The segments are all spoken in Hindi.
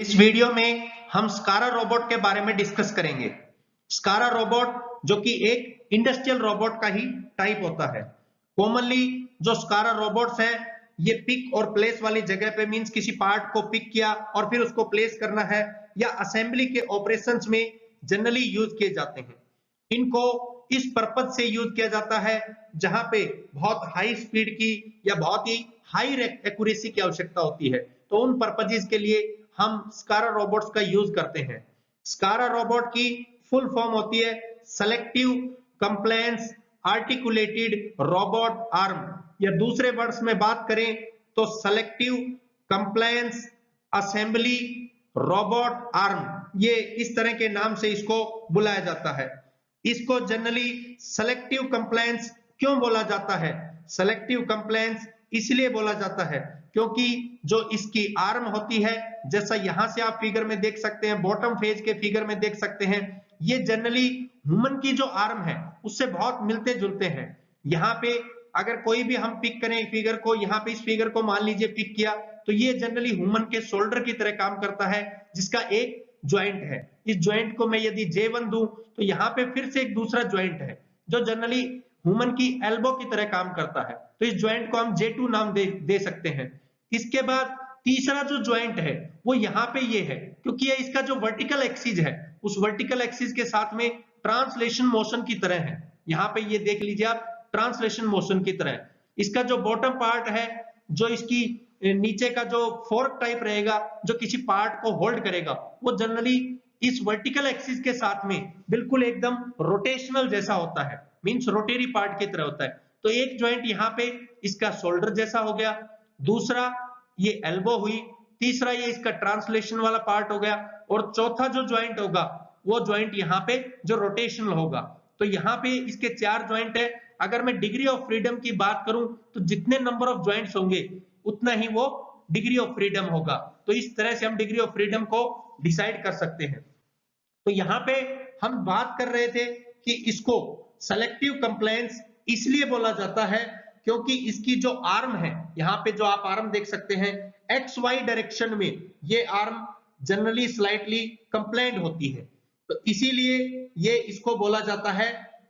इस वीडियो में हम स्कारा रोबोट के बारे में डिस्कस करेंगे। स्कारा रोबोट जो कि एक इंडस्ट्रियल रोबोट का ही टाइप होता है। कॉमनली जो स्कारा रोबोट्स है ये पिक और प्लेस वाली जगह पे मींस किसी पार्ट को पिक किया और फिर उसको प्लेस करना है या असेंबली के ऑपरेशंस में जनरली यूज किए जाते हैं। इनको इस पर्पज से यूज किया जाता है जहां पे बहुत हाई स्पीड की या बहुत ही हाई एक्यूरेसी की आवश्यकता होती है, तो उन पर्पजेस के लिए हम स्कारा रोबोट्स का यूज करते हैं। स्कारा रोबोट की फुल फॉर्म होती है selective compliance articulated robot arm, या दूसरे वर्ड्स में बात करें तो selective compliance assembly robot arm, ये इस तरह के नाम से इसको बुलाया जाता है। इसको जनरली सेलेक्टिव कंप्लायंस क्यों बोला जाता है? सेलेक्टिव कंप्लायंस इसलिए बोला जाता है क्योंकि जो इसकी आर्म होती है, जैसा यहां से आप फिगर में देख सकते हैं, बॉटम फेज के फिगर में देख सकते हैं, ये जनरली ह्यूमन की जो आर्म है उससे बहुत मिलते जुलते हैं। यहाँ पे अगर कोई भी हम पिक करें फिगर को, यहाँ पे इस फिगर को मान लीजिए पिक किया, तो ये जनरली ह्यूमन के शोल्डर की तरह काम करता है जिसका एक ज्वाइंट है। इस ज्वाइंट को मैं यदि J1 दूं तो यहाँ पे फिर से एक दूसरा ज्वाइंट है जो जनरली ह्यूमन की एल्बो की तरह काम करता है, तो इस ज्वाइंट को हम J2 नाम दे सकते हैं। इसके बाद तीसरा जो ज्वाइंट है वो यहाँ पे ये है, क्योंकि ये इसका जो वर्टिकल एक्सिस है उस वर्टिकल एक्सिस के साथ में ट्रांसलेशन मोशन की तरह है। यहाँ पे ये देख लीजिए आप, ट्रांसलेशन मोशन की तरह इसका जो बॉटम पार्ट है, जो इसकी नीचे का जो फोर्क टाइप रहेगा जो किसी पार्ट को होल्ड करेगा, वो जनरली इस वर्टिकल एक्सिस के साथ में बिल्कुल एकदम रोटेशनल जैसा होता है, मींस रोटेरी पार्ट की तरह होता है। तो एक ज्वाइंट यहाँ पे इसका शोल्डर जैसा हो गया, दूसरा ये एल्बो हुई, तीसरा ये इसका ट्रांसलेशन वाला पार्ट हो गया, और चौथा जो ज्वाइंट होगा वो ज्वाइंट यहाँ पे जो रोटेशनल होगा। तो यहाँ पे इसके 4 ज्वाइंट है। अगर मैं डिग्री ऑफ फ्रीडम की बात करूं तो जितने नंबर ऑफ ज्वाइंट्स होंगे उतना ही वो डिग्री ऑफ फ्रीडम होगा। तो इस तरह से हम डिग्री ऑफ फ्रीडम को डिसाइड कर सकते हैं। तो यहाँ पे हम बात कर रहे थे कि इसको सेलेक्टिव कंप्लायंस इसलिए बोला जाता है क्योंकि इसकी जो आर्म है, यहाँ पे जो आप आर्म देख सकते हैं, एक्स वाई डायरेक्शन में ये आर्म जनरली स्लाइटली कंप्लायंट होती है, तो इसीलिए ये इसको बोला जाता है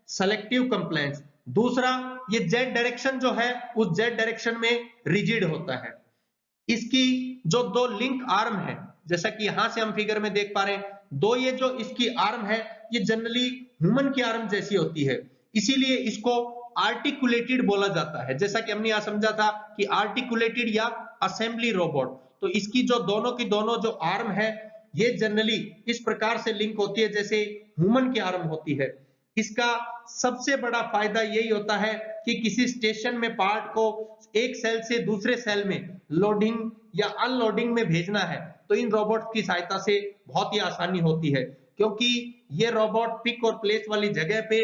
सेलेक्टिव कंप्लायंस। दूसरा, ये जेड डायरेक्शन जो है उस जेड डायरेक्शन में रिजिड होता है। इसकी जो 2 लिंक आर्म है, जैसा कि यहां से हम फिगर में देख पा रहे हैं, दो ये जो इसकी आर्म है ये जनरली ह्यूमन की आर्म जैसी होती है, इसीलिए इसको आर्टिकुलेटेड बोला जाता है। जैसा कि हमने यहां समझा था कि आर्टिकुलेटेड या असेंबली रोबोट, तो इसकी जो दोनों की दोनों जो आर्म है ये जनरली इस प्रकार से लिंक होती है जैसे ह्यूमन की आर्म होती है। इसका सबसे बड़ा फायदा यही होता है कि किसी स्टेशन में पार्ट को एक सेल से दूसरे सेल में लोडिंग या अनलोडिंग में भेजना है तो इन रोबोट की सहायता से बहुत ही आसानी होती है, क्योंकि ये रोबोट पिक और प्लेस वाली जगह पे,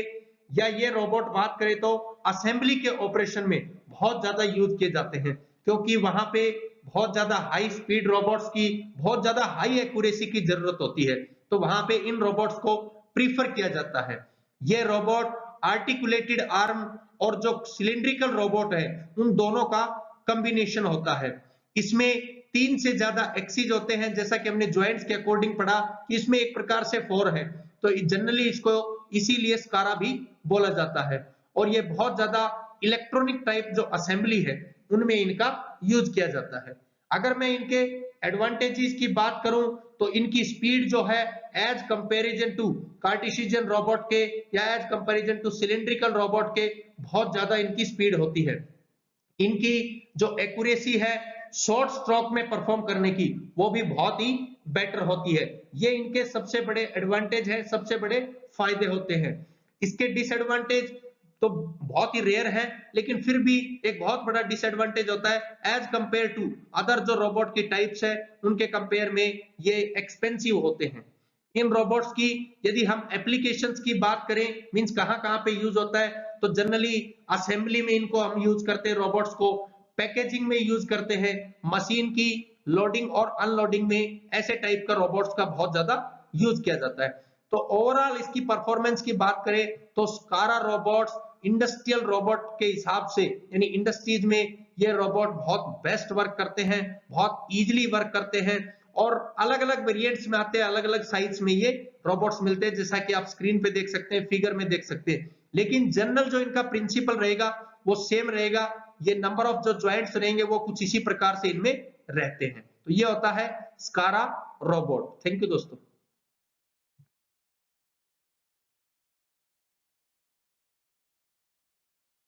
या ये रोबोट बात करें तो असेंबली के ऑपरेशन में बहुत ज्यादा यूज किए जाते हैं, क्योंकि वहां पे बहुत ज्यादा हाई स्पीड रोबोट्स की बहुत ज्यादा हाई एक्यूरेसी की जरूरत होती है, तो वहां पे इन रोबोट्स को प्रीफर किया जाता है। ये रोबोट आर्टिकुलेटेड आर्म और जो सिलिंड्रिकल रोबोट है उन दोनों का कॉम्बिनेशन होता है। इसमें 3 से ज्यादा एक्सिस होते हैं, जैसा कि हमने ज्वाइंट्स के अकॉर्डिंग पढ़ा कि इसमें एक प्रकार से 4 है, तो जनरली इसको इसीलिए स्कारा भी बोला जाता है। और ये बहुत ज्यादा इलेक्ट्रॉनिक टाइप जो असेंबली है उनमें इनका यूज किया जाता है। अगर मैं इनके एडवांटेजेस की बात करूं तो इनकी स्पीड जो है as comparison to Cartesian robot के या as comparison to cylindrical robot के बहुत ज्यादा इनकी स्पीड होती है। इनकी जो एक्यूरेसी है शॉर्ट स्ट्रोक में परफॉर्म करने की वो भी बहुत ही बेटर होती है। ये इनके सबसे बड़े एडवांटेज है, सबसे बड़े फायदे होते हैं। इसके डिसएडवांटेज तो बहुत ही रेयर है, लेकिन फिर भी एक बहुत बड़ा डिसएडवांटेज होता है एज कंपेयर टू अदर जो रोबोट की टाइप्स है उनके कंपेयर में ये एक्सपेंसिव होते हैं। इन रोबोट्स की यदि हम एप्लीकेशंस की बात करें, मींस कहां-कहां पे यूज होता है, तो जनरली असेंबली में इनको हम यूज करते हैं रोबोट्स को, पैकेजिंग में यूज करते हैं, मशीन की लोडिंग और अनलोडिंग में ऐसे टाइप का रोबोट्स का बहुत ज्यादा यूज किया जाता है। तो ओवरऑल इसकी परफॉर्मेंस की बात करें तो स्कारा रोबोट्स इंडस्ट्रियल रोबोट के हिसाब से, यानी इंडस्ट्रीज में ये रोबोट बहुत बेस्ट वर्क करते हैं, बहुत इजीली वर्क करते हैं, और अलग अलग वेरिएंट्स में आते हैं, अलग अलग साइज में ये रोबोट्स मिलते हैं, जैसा कि आप स्क्रीन पे देख सकते हैं, फिगर में देख सकते हैं। लेकिन जनरल जो इनका प्रिंसिपल रहेगा वो सेम रहेगा। ये नंबर ऑफ जो ज्वाइंट्स रहेंगे वो कुछ इसी प्रकार से इनमें रहते हैं। तो ये होता है स्कारा रोबोट। थैंक यू दोस्तों।